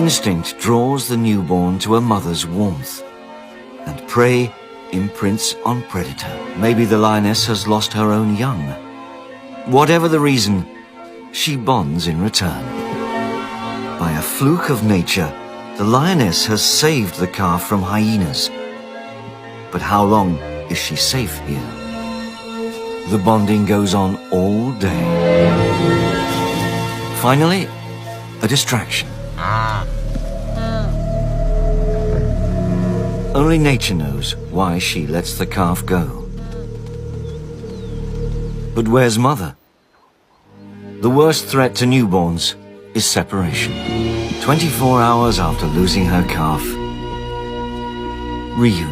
Instinct draws the newborn to a mother's warmth, and prey imprints on predator. Maybe the lioness has lost her own young. Whatever the reason, she bonds in return. By a fluke of nature, the lioness has saved the calf from hyenas. But how long is she safe here? The bonding goes on all day. Finally, a distraction. Only nature knows why she lets the calf go. But where's mother? The worst threat to newborns is separation. 24 hours after losing her calf, reunion.